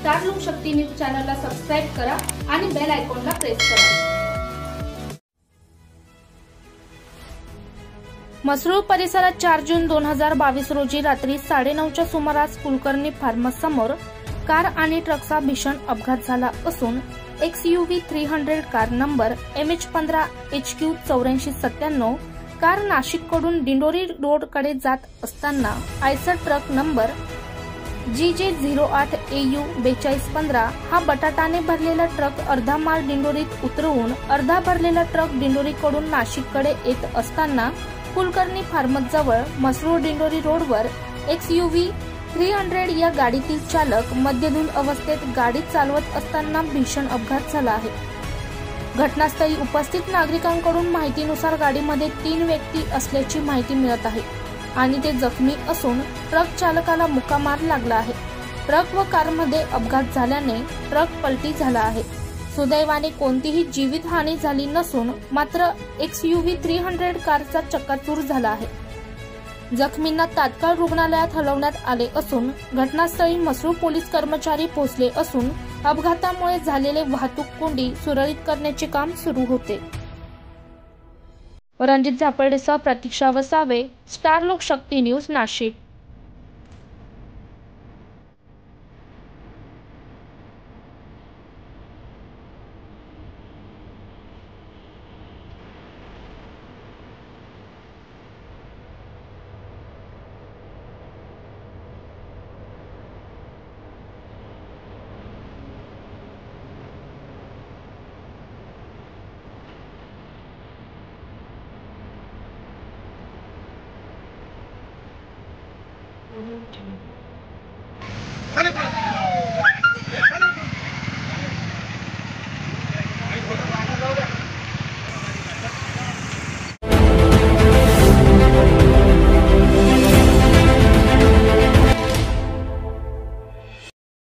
Star Lokshakti news चॅनलला subscribe करा आणि बेल आयकॉनला प्रेस करा। मसरूळ परिसरात 4 जून 2022 रोजी रात्री 9:30च्या सुमारास कुलकर्णी फार्मस समोर कार आणि ट्रकचा भीषण अपघात झाला असून XUV 300 car number MH15HQ 8497 car नाशिककडून दिंडोरी रोडकडे जात असताना Eicher truck number GJ 08 AU 4215 हा बटाटाने भरलेला ट्रक अर्धा माल दिंडोरीत उतरवून अर्धा भरलेला ट्रक दिंडोरीकडून नाशिककडे येत असताना कुलकर्णी फार्मस जवळ मसरूळ दिंडोरी रोडवर XUV 300 या गाडीतील चालक मद्यधुंद अवस्थेत गाडी चालवत असताना भीषण अपघात झाला आहे। घटनास्थळी उपस्थित नागरिकांकडून माहितीनुसार गाडीमध्ये 3 व्यक्ती असल्याची माहिती मिळत आहे आणि ते जखमी असून ट्रक चालकाला मुका मार लागला आहे। ट्रक व कारमध्ये अपघात झाल्याने ट्रक पलटी झाला आहे। सुदैवाने कोणतीही जीवितहानी झाली नसून मात्र XUV 300 कारचा चक्काचूर झाला आहे। जखमींना तात्काळ रुग्णालयात हलवण्यात आले असून घटनास्थळी मसरूळ पोलीस कर्मचारी पोहोचले असून अपघातामुळे झालेले वाहतूक कोंडी सुरळीत करण्याचे काम सुरू होते। रणजित झापर्डेसह Pratiksha Vasave, star Lokshakti news, Nashik. Okay.